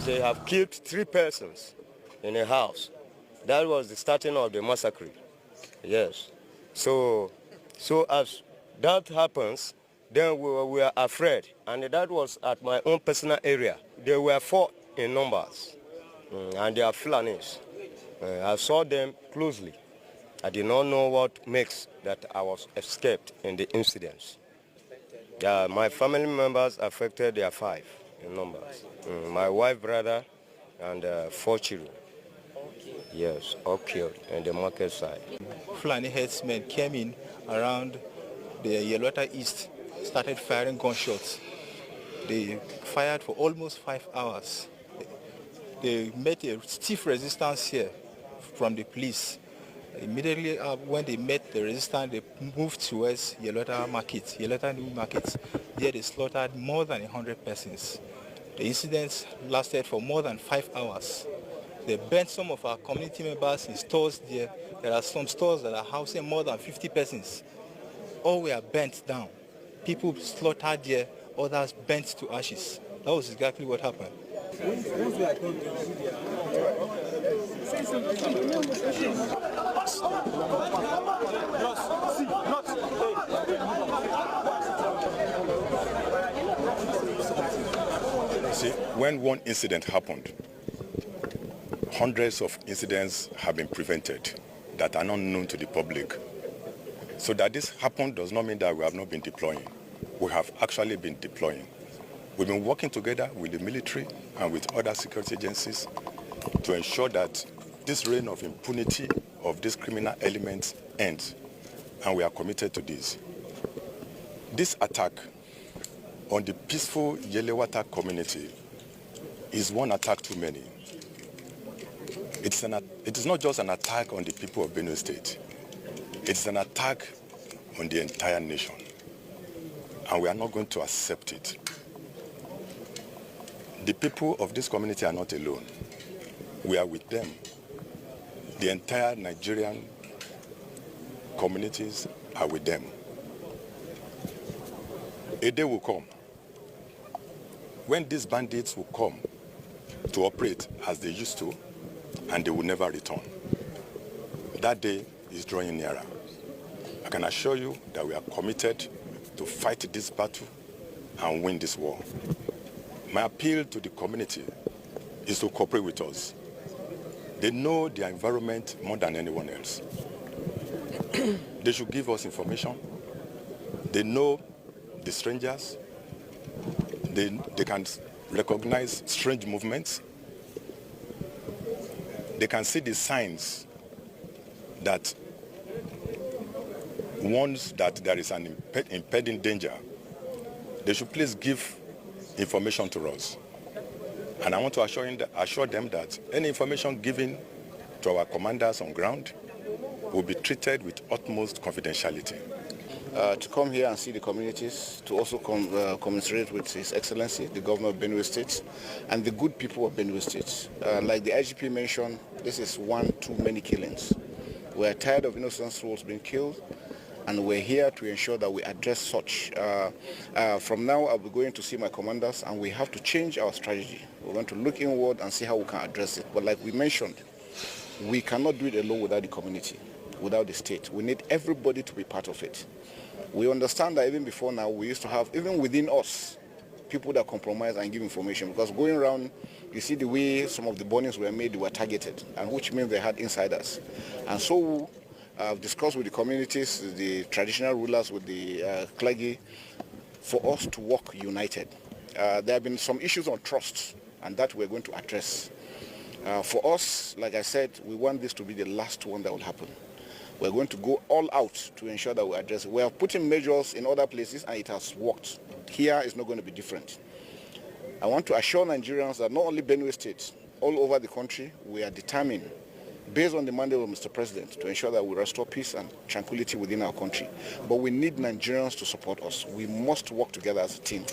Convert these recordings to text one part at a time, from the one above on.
They have killed 3 persons in a house. That was the starting of the massacre. Yes. So as that happens, then we are afraid. And that was at my own personal area. There were 4 in numbers, and they are Fulanis. I saw them closely. I did not know what makes that I was escaped in the incidents. My family members affected, they are 5 in numbers. My wife, brother, and 4 children. Yes, all killed in the market side. Fulani heardsmen came in around the Yelwata East, started firing gunshots. They fired for almost 5 hours. They met a stiff resistance here from the police. Immediately when they met the resistance, they moved towards Yelwata Market, Yelwata New Market. There they slaughtered more than 100 persons. The incidents lasted for more than 5 hours. They burnt some of our community members in stores there. There are some stores that are housing more than 50 persons. All were burnt down. People slaughtered there, others burnt to ashes. That was exactly what happened. See, when one incident happened, hundreds of incidents have been prevented that are not known to the public. So that this happened does not mean that we have not been deploying. We have actually been deploying. We've been working together with the military and with other security agencies to ensure that this reign of impunity of these criminal elements ends, and we are committed to this. This attack on the peaceful Yelewata community is one attack too many. It is not just an attack on the people of Benue State. It's an attack on the entire nation, and we are not going to accept it. The people of this community are not alone. We are with them. The entire Nigerian communities are with them. A day will come when these bandits will come to operate as they used to, and they will never return. That day is drawing nearer. I can assure you that we are committed to fight this battle and win this war. My appeal to the community is to cooperate with us. They know their environment more than anyone else. They should give us information. They know the strangers. They can recognize strange movements. They can see the signs that warns that there is an impending danger. They should please give information to us. And I want to assure them that any information given to our commanders on ground will be treated with utmost confidentiality. To come here and see the communities, to also commiserate with His Excellency, the Governor of Benue State, and the good people of Benue State. Like the IGP mentioned, this is one too many killings. We're tired of innocent souls being killed, and we're here to ensure that we address such. From now, I'll be going to see my commanders, and we have to change our strategy. We're going to look inward and see how we can address it. But like we mentioned, we cannot do it alone without the community, without the state. We need everybody to be part of it. We understand that even before now, we used to have, even within us, people that compromise and give information. Because going around, you see the way some of the burnings were made, they were targeted, and which means they had insiders. And so I've discussed with the communities, the traditional rulers, with the clergy, for us to work united. There have been some issues on trust, and that we're going to address. For us, like I said, we want this to be the last one that will happen. We're going to go all out to ensure that we address it. We have put in measures in other places, and it has worked. Here is not going to be different. I want to assure Nigerians that not only Benue State, all over the country, we are determined based on the mandate of Mr. President to ensure that we restore peace and tranquility within our country. But we need Nigerians to support us. We must work together as a team.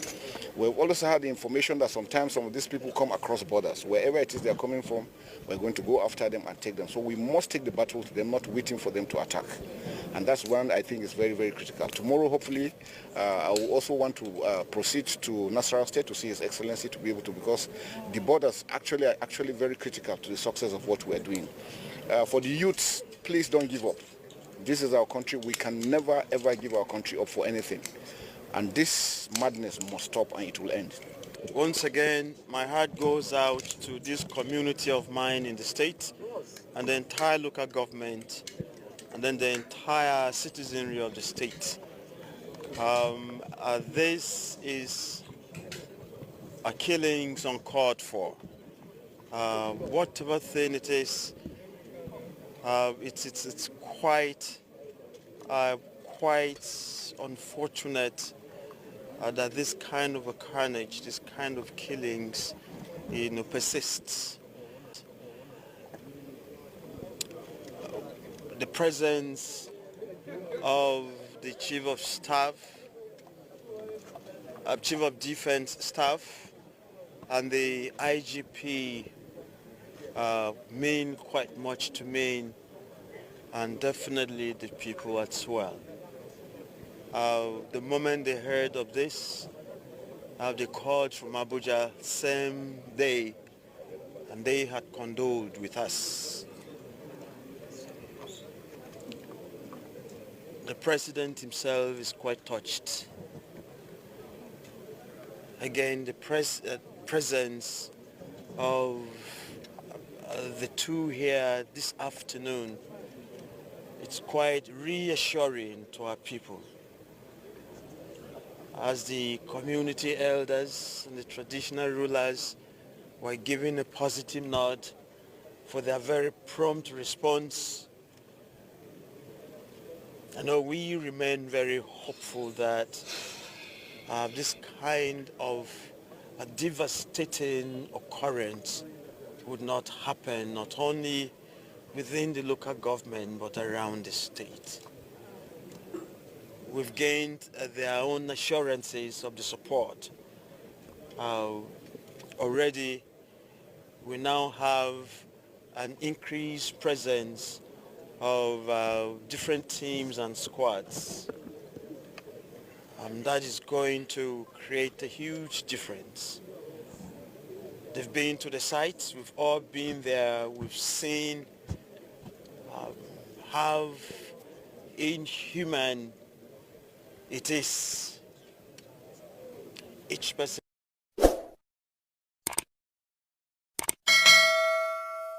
We've also had the information that sometimes some of these people come across borders. Wherever it is they're coming from, we're going to go after them and take them. So we must take the battle to them, not waiting for them to attack. And that's one I think is very, very critical. Tomorrow, hopefully, I will also want to proceed to Nasarawa State to see His Excellency to be able to, because the borders are actually very critical to the success of what we're doing. For the youths, please don't give up. This is our country. We can never, ever give our country up for anything. And this madness must stop and it will end. Once again, my heart goes out to this community of mine in the state and the entire local government and then the entire citizenry of the state. This is a killings uncalled for. Whatever thing it is, it's quite unfortunate that this kind of a carnage, this kind of killings, persists. The presence of the Chief of Staff, Chief of Defense Staff, and the IGP mean quite much to me, and definitely the people as well. The moment they heard of this, they called from Abuja same day, and they had condoled with us. The president himself is quite touched. Again, the presence of the two here this afternoon, it's quite reassuring to our people. As the community elders and the traditional rulers were giving a positive nod for their very prompt response, I know we remain very hopeful that this kind of a devastating occurrence would not happen, not only within the local government, but around the state. We've gained their own assurances of the support. Already, we now have an increased presence of different teams and squads. That is going to create a huge difference. They've been to the sites, we've all been there, we've seen how inhuman it is. Each person